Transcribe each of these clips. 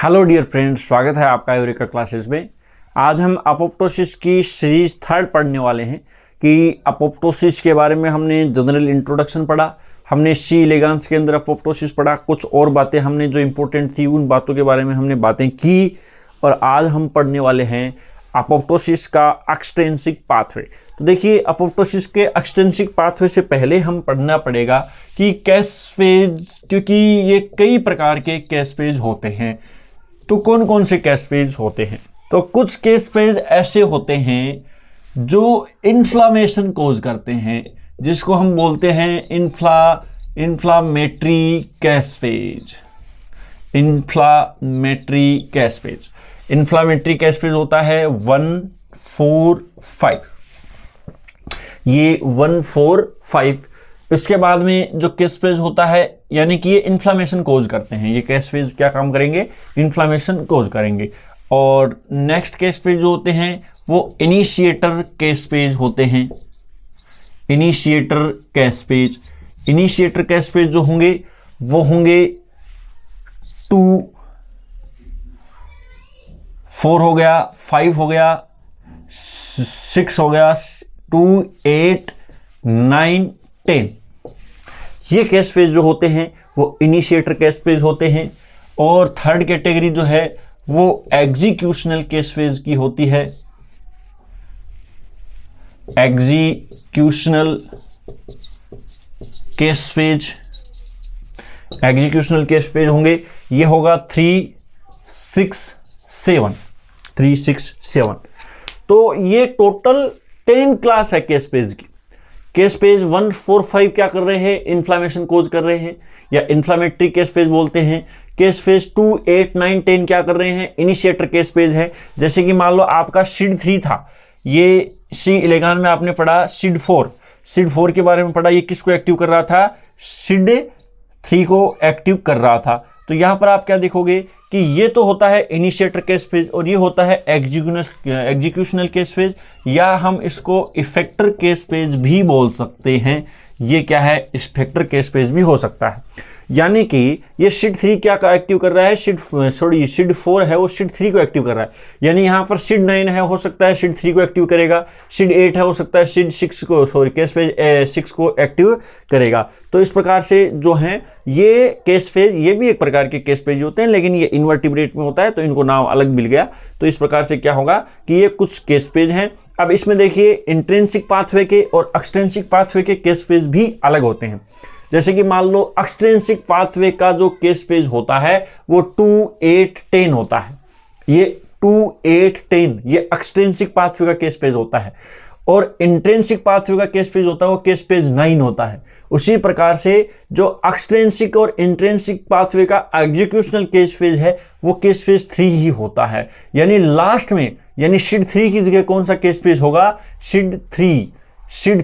Hello dear friends, स्वागत है आपका यूरेका क्लासेस में। आज हम अपोप्टोसिस की सीरीज 3 पढ़ने वाले हैं कि अपोप्टोसिस के बारे में हमने जनरल इंट्रोडक्शन पढ़ा, हमने सी एलिगेंस के अंदर अपोप्टोसिस पढ़ा, कुछ और बातें हमने जो इम्पोर्टेंट थी उन बातों के बारे में हमने बातें की, और आज हम पढ़ने वाले हैं अपोप्टोसिस का एक्सट्रिंसिक पाथवे। तो देखिए, अपोप्टोसिस के एक्सट्रिंसिक पाथवे से पहले हम पढ़ना पड़ेगा कि कैस फेज, क्योंकि ये कई प्रकार के कैस फेज होते हैं। तो कौन कौन से कैस फेज होते हैं? तो कुछ केस फेज ऐसे होते हैं जो इन्फ्लामेशन कोज करते हैं, जिसको हम बोलते हैं इन्फ्लामेटरी कैस फेज। इन्फ्लामेटरी कैस फेज, इन्फ्लामेटरी कैस फेज होता है 1, 4, 5। ये 1, 4, 5। इसके बाद में जो केस फेज होता है, यानी कि ये इन्फ्लामेशन कोज करते हैं, ये केस फेज क्या काम करेंगे? इन्फ्लामेशन कोज करेंगे। और नेक्स्ट केस फेज जो होते हैं वो इनिशिएटर केस फेज होते हैं। Initiator case phase, initiator case phase जो होंगे वो होंगे 2, 4 हो गया, 5 हो गया, 6 हो गया, 2, 8, 9, 10। ये केस फेज जो होते हैं वो इनिशिएटर केस फेज होते हैं। और थर्ड कैटेगरी जो है वो एग्जीक्यूशनल केस फेज की होती है। Executional case phase, executional case phase होंगे, ये होगा 3, 6, 7। 3, 6, 7। तो ये टोटल 10 क्लास है केस फेज की। केस फेज 1, 4, 5 क्या कर रहे हैं? इन्फ्लामेशन कोज कर रहे हैं, या इन्फ्लामेटरी केस फेज बोलते हैं। केस फेज 2, 8, 9, 10 क्या कर रहे हैं? इनिशिएटर केस फेज है। जैसे कि मान लो आपका सिड 3 था, ये सी एलिगेंस में आपने पढ़ा सिड 4। सिड 4 के बारे में पढ़ा, ये किसको एक्टिव कर रहा था? सिड 3 को एक्टिव कर रहा था। तो यहां पर आप क्या देखोगे कि ये तो होता है इनिशिएटर केस फेज, और ये होता है एग्जीक्यूशनल केस फेज, या हम इसको इफेक्टर केस फेज भी बोल सकते हैं। ये क्या है? इफेक्टर केस फेज भी हो सकता है। यानी कि ये सिड 3 क्या एक्टिव कर रहा है? सिड 4 है वो सिड 3 को एक्टिव कर रहा है। यानी यहां पर सिड 9 है, हो सकता है सिड 3 को एक्टिव करेगा। सिड 8 है, हो सकता है सिड 6 को, केस फेज 6 को एक्टिव करेगा। तो इस प्रकार से जो है ये केस फेज, ये भी एक प्रकार के केस फेज होते हैं, लेकिन ये इनवर्टिब्रेट में होता है तो इनको नाम अलग मिल गया। तो इस प्रकार से क्या होगा कि ये कुछ केस फेज हैं। अब इसमें देखिए, इंट्रिंसिक पाथवे के और एक्सट्रिंसिक पाथवे के केस फेज भी अलग होते हैं। जैसे कि मान लो एक्सट्रिंसिक पाथवे का जो केस फेज होता है वो 2, 8, 10 होता है। ये 2, 8, 10 ये एक्सट्रिंसिक पाथवे का केस फेज होता है। और इंट्रिंसिक पाथवे का केस फेज होता है वो केस फेज 9 होता है। उसी प्रकार से जो एक्सट्रिंसिक और इंट्रिंसिक पाथवे का एग्जीक्यूशनल केस फेज है वो केस फेज 3 ही होता है। यानी लास्ट में, यानी सिड 3 की जगह कौन सा केस फेज होगा? सिड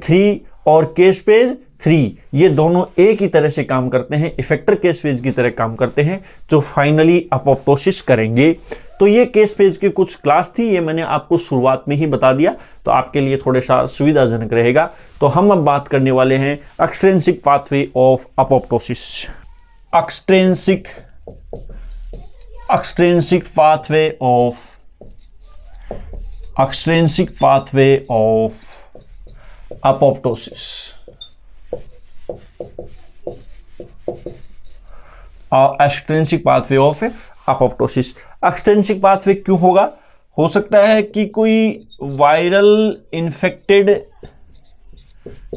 3 और केस फेज 3 ये दोनों एक ही तरह से काम करते हैं, इफेक्टर केस फेज की तरह काम करते हैं, जो फाइनली अपोप्टोसिस करेंगे। तो ये केस फेज की कुछ क्लास थी, ये मैंने आपको शुरुआत में ही बता दिया, तो आपके लिए थोड़ा सा सुविधाजनक रहेगा। तो हम अब बात करने वाले हैं extrinsic pathway of apoptosis. Extrinsic pathway of apoptosis. Extrinsic pathway of apoptosis. Extrinsic pathway क्यों होगा? हो सकता है कि कोई वायरल इन्फेक्टेड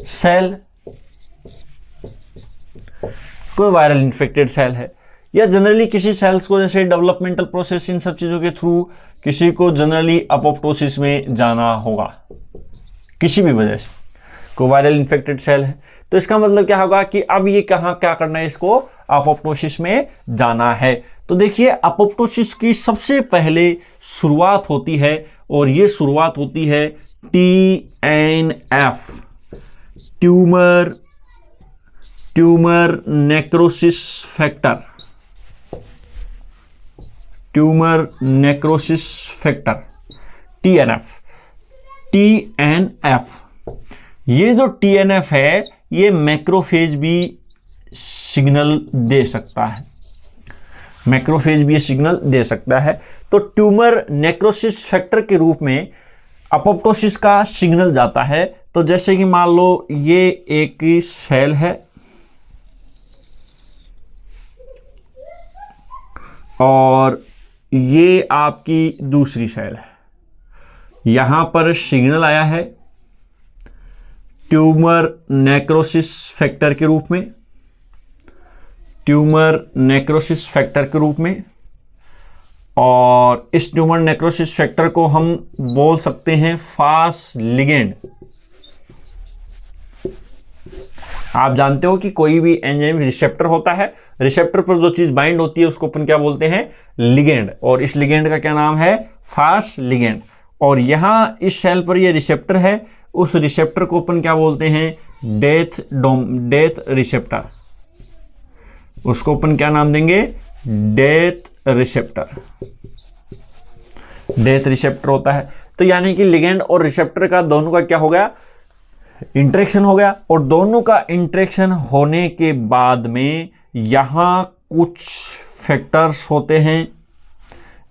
सेल, है, या जनरली किसी सेल्स को, जैसे डेवलपमेंटल प्रोसेस, इन सब चीजों के थ्रू किसी को जनरली अपोप्टोसिस में जाना होगा, किसी भी वजह से कोई वायरल इन्फेक्टेड सेल है। तो इसका मतलब क्या होगा कि अब ये कहां क्या करना है? इसको अपोप्टोसिस में जाना है। तो देखिए, अपोप्टोसिस की सबसे पहले शुरुआत होती है, और ये शुरुआत होती है TNF, tumour necrosis factor. TNF। ये जो TNF है ये मैक्रोफेज भी सिग्नल दे सकता है। मैक्रोफेज भी ये सिग्नल दे सकता है। तो ट्यूमर नेक्रोसिस फैक्टर के रूप में अपोप्टोसिस का सिग्नल जाता है। तो जैसे कि मान लो ये एक सेल है और ये आपकी दूसरी सेल है, यहां पर सिग्नल आया है ट्यूमर नेक्रोसिस फैक्टर के रूप में, ट्यूमर नेक्रोसिस फैक्टर के रूप में, और इस ट्यूमर नेक्रोसिस फैक्टर को हम बोल सकते हैं फास्ट लिगेंड। आप जानते हो कि कोई भी एंजाइम रिसेप्टर होता है, रिसेप्टर पर जो चीज बाइंड होती है उसको अपन क्या बोलते हैं, लिगेंड, और इस लिगेंड का क्या नाम है, फास्ट लिगेंड। और यहां इस सेल पर ये रिसेप्टर है, उस रिसेप्टर को अपन क्या बोलते हैं, डेथ रिसेप्टर, उसको अपन क्या नाम देंगे, डेथ रिसेप्टर, डेथ रिसेप्टर होता है। तो यानी कि लिगेंड और रिसेप्टर का दोनों का क्या हो गया, इंटरेक्शन हो गया, और दोनों का इंटरेक्शन होने के बाद में यहां कुछ फैक्टर्स होते हैं,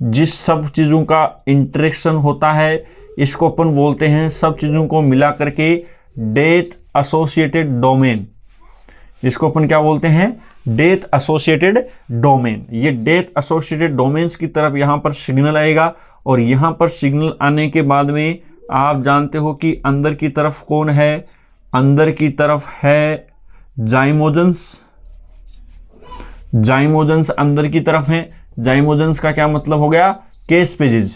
जिस सब चीजों का इंटरेक्शन होता है इसको अपन बोलते हैं, सब चीजों को मिला करके डेथ एसोसिएटेड डोमेन, इसको अपन क्या बोलते हैं, डेथ एसोसिएटेड डोमेन। ये डेथ एसोसिएटेड डोमेन्स की तरफ यहां पर सिग्नल आएगा, और यहां पर सिग्नल आने के बाद में आप जानते हो कि अंदर की तरफ कौन है, अंदर की तरफ है जाइमोजेंस, जाइमोजेंस अंदर की तरफ है। जाइमोजेंस का क्या मतलब हो गया, केस पेजेज,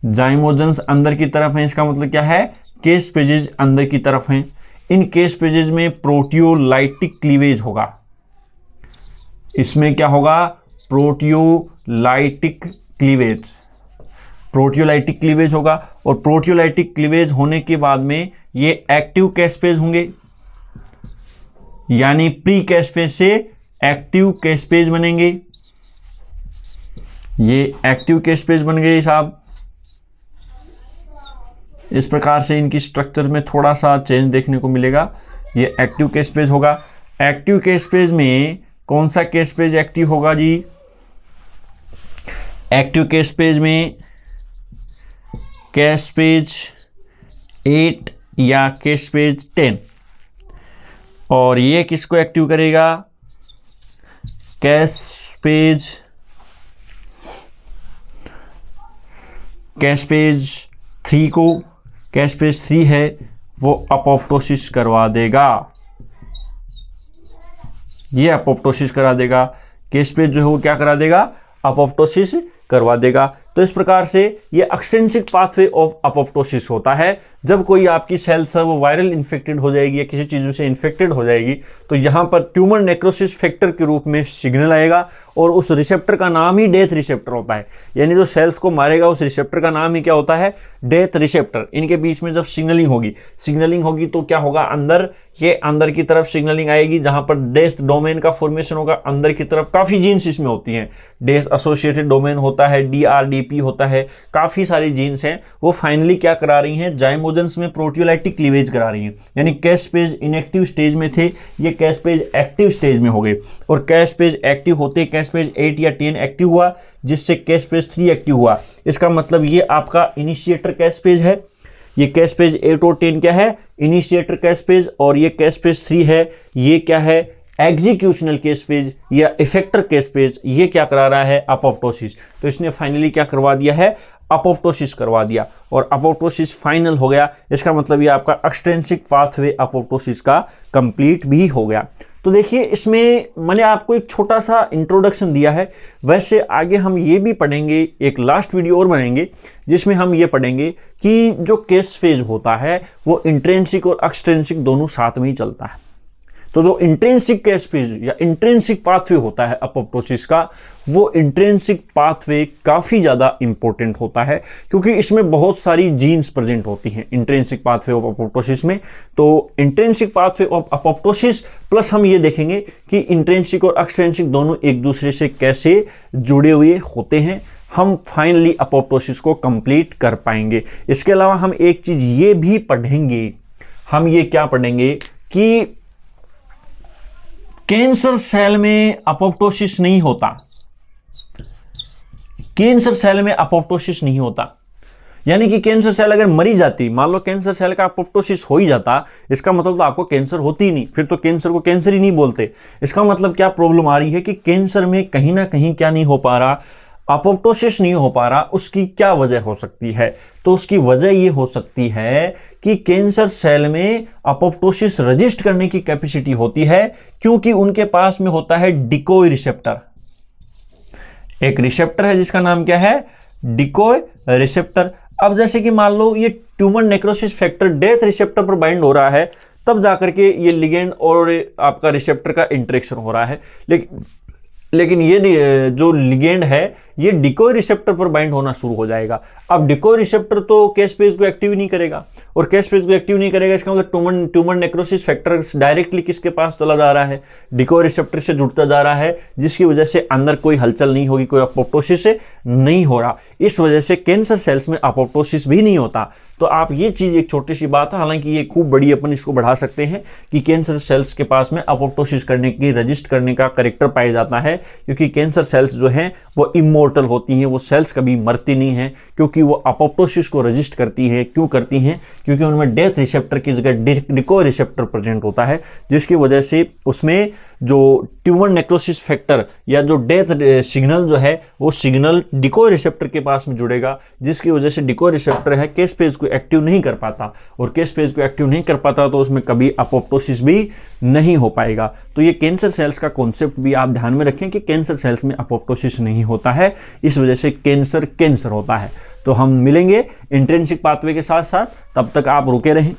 जाइमोजेंस अंदर की तरफ है, इसका मतलब क्या है, केस पेजेज अंदर की तरफ हैं। इन केस पेजेज में प्रोटियोलाइटिक क्लीवेज होगा, इसमें क्या होगा, प्रोटियोलाइटिक क्लीवेज, प्रोटियोलाइटिक क्लीवेज होगा। और प्रोटियोलाइटिक क्लीवेज होने के बाद में ये एक्टिव कैस्पेज होंगे, यानी प्री कैस्पेज से एक्टिव कैस्पेज बनेंगे, ये एक्टिव कैस्पेज बन गए साहब। इस प्रकार से इनकी स्ट्रक्चर में थोड़ा सा चेंज देखने को मिलेगा। ये एक्टिव कैस्पेज होगा। एक्टिव कैस्पेज में कौन सा कैस्पेज एक्टिव होगा जी, एक्टिव कैस्पेज में कैस्पेज 8 या कैस्पेज 10, और ये किसको एक्टिव करेगा, कैस्पेज 3 को, कैस्पेज 3 है वो अपोप्टोसिस करवा देगा, ये अपोप्टोसिस करा देगा, कैस्पेज जो है वो क्या करा देगा, अपोप्टोसिस करवा देगा। तो इस प्रकार से ये एक्सटेंसिव पाथवे ऑफ अपोप्टोसिस होता है। जब कोई आपकी सेल्स है वो वायरल इन्फेक्टेड हो जाएगी या किसी चीज़ों से इन्फेक्टेड हो जाएगी, तो यहाँ पर ट्यूमर नेक्रोसिस फैक्टर के रूप में सिग्नल आएगा, और उस रिसेप्टर का नाम ही डेथ रिसेप्टर होता है। यानी जो सेल्स को मारेगा उस रिसेप्टर का नाम ही क्या होता है, डेथ रिसेप्टर। इनके बीच में जब सिग्नलिंग होगी तो क्या होगा, अंदर ये अंदर की तरफ सिग्नलिंग आएगी, जहां पर डेथ डोमेन का फॉर्मेशन होगा। अंदर की तरफ काफी जीन्स इसमें होती हैं, डेथ एसोसिएटेड डोमेन होता है, DRDP होता है, काफी सारी जीन्स हैं। वो फाइनली क्या करा रही हैं, जाइमोजेंस में प्रोटियोलाइटिक क्लीवेज करा रही हैं। यानी कैस्पेज इनएक्टिव स्टेज में थे, ये कैस्पेज एक्टिव स्टेज में हो गए, और कैस्पेज एक्टिव होते कैस्पेज 8 या 10 एक्टिव हुआ, जिससे कैस्पेज 3 एक्टिव हुआ। इसका मतलब ये आपका इनिशिएटर कैस्पेज है, ये कैस्पेज 8 और 10 क्या है, इनिशिएटर कैस्पेज, और ये कैस्पेज 3 है, ये क्या है, एग्जीक्यूशनल कैस्पेज या इफेक्टर कैस्पेज। ये क्या करा रहा है, अपोप्टोसिस। तो इसने फाइनली क्या करवा दिया है, अपोप्टोसिस करवा दिया, और अपोप्टोसिस फाइनल हो गया। इसका मतलब ये आपका एक्सटेंसिव पाथवे अपोप्टोसिस का कंप्लीट भी हो गया। तो देखिए, इसमें मैंने आपको एक छोटा सा इंट्रोडक्शन दिया है। वैसे आगे हम ये भी पढ़ेंगे, एक लास्ट वीडियो और बनाएंगे जिसमें हम ये पढ़ेंगे कि जो केस फेज होता है वो इंट्रिंसिक और एक्सट्रिंसिक दोनों साथ में ही चलता है। तो जो इंट्रिंसिक केस फेज या इंट्रिंसिक पाथवे होता है अपोप्टोसिस का, वो इंट्रिंसिक पाथवे काफ़ी ज़्यादा इंपॉर्टेंट होता है, क्योंकि इसमें बहुत सारी जीन्स प्रेजेंट होती हैं इंट्रिंसिक पाथवे ऑफ अपोप्टोसिस में। तो intrinsic pathway of apoptosis plus हम ये देखेंगे कि इंट्रिंसिक और एक्सट्रिंसिक दोनों एक दूसरे से कैसे जुड़े हुए होते हैं। हम फाइनली अपोप्टोसिस को कंप्लीट कर पाएंगे। इसके अलावा हम एक चीज़ ये भी पढ़ेंगे, हम ये क्या पढ़ेंगे कि कैंसर सेल में अपोप्टोसिस नहीं होता, कैंसर सेल में अपोप्टोसिस नहीं होता। यानी कि कैंसर सेल अगर मरी जाती, मान लो कैंसर सेल का अपोप्टोसिस हो ही जाता, इसका मतलब तो आपको कैंसर होती ही नहीं, फिर तो कैंसर को कैंसर ही नहीं बोलते। इसका मतलब क्या प्रॉब्लम आ रही है कि कैंसर में कहीं ना कहीं क्या नहीं हो पा रहा, अपोप्टोसिस नहीं हो पा रहा। उसकी क्या वजह हो सकती है? तो उसकी वजह ये हो सकती है कि कैंसर सेल में अपोप्टोसिस रजिस्ट करने की कैपेसिटी होती है, क्योंकि उनके पास में होता है डिकोय रिसेप्टर। एक रिसेप्टर है जिसका नाम क्या है? डिकोय रिसेप्टर। अब जैसे कि मान लो ये tumour necrosis factor death receptor पर बाइंड हो रहा है, तब जाकर के ये लिगेंड और आपका रिसेप्टर का इंटरेक्शन हो रहा है। लेकिन ये जो लिगेंड है ये डिकोय रिसेप्टर पर बाइंड होना शुरू हो जाएगा। अब डिकोय रिसेप्टर तो केस पेज को एक्टिव नहीं करेगा, और केस पेज को एक्टिव नहीं करेगा, इसका मतलब ट्यूमर नेक्रोसिस फैक्टर डायरेक्टली किसके पास चला जा रहा है? डिकोय रिसेप्टर से जुड़ता जा रहा है, जिसकी वजह से अंदर कोई हलचल नहीं होगी, कोई अपोप्टोसिस नहीं हो रहा। इस वजह से कैंसर सेल्स में अपोप्टोसिस भी नहीं होता। तो आप ये चीज एक छोटी सी बात है, हालांकि ये खूब बड़ी, अपन इसको बढ़ा सकते हैं कि कैंसर सेल्स के पास में अपोप्टोसिस करने की, रजिस्ट करने का कैरेक्टर पाया जाता है, क्योंकि कैंसर सेल्स जो हैं वो इमोर्टल होती हैं, वो सेल्स कभी मरती नहीं हैं, क्योंकि वो अपोप्टोसिस को रजिस्ट करती है। क्यों करती हैं? क्योंकि उनमें डेथ रिसेप्टर की जगह डिकोय रिसेप्टर प्रेजेंट होता है, जिसकी वजह से उसमें जो ट्यूमर नेक्रोसिस फैक्टर या जो डेथ सिग्नल जो है वो सिग्नल डिकोय रिसेप्टर के पास में जुड़ेगा, जिसकी वजह से डिकोय रिसेप्टर है केस पेज को एक्टिव नहीं कर पाता, और केस पेज को एक्टिव नहीं कर पाता तो उसमें कभी अपोप्टोसिस भी नहीं हो पाएगा। तो ये कैंसर सेल्स का कॉन्सेप्ट भी आप ध्यान में रखें कि कैंसर सेल्स में अपोप्टोसिस नहीं होता है, इस वजह से कैंसर होता है। तो हम मिलेंगे इंट्रिंसिक पाथवे के साथ साथ, तब तक आप रुके रहें।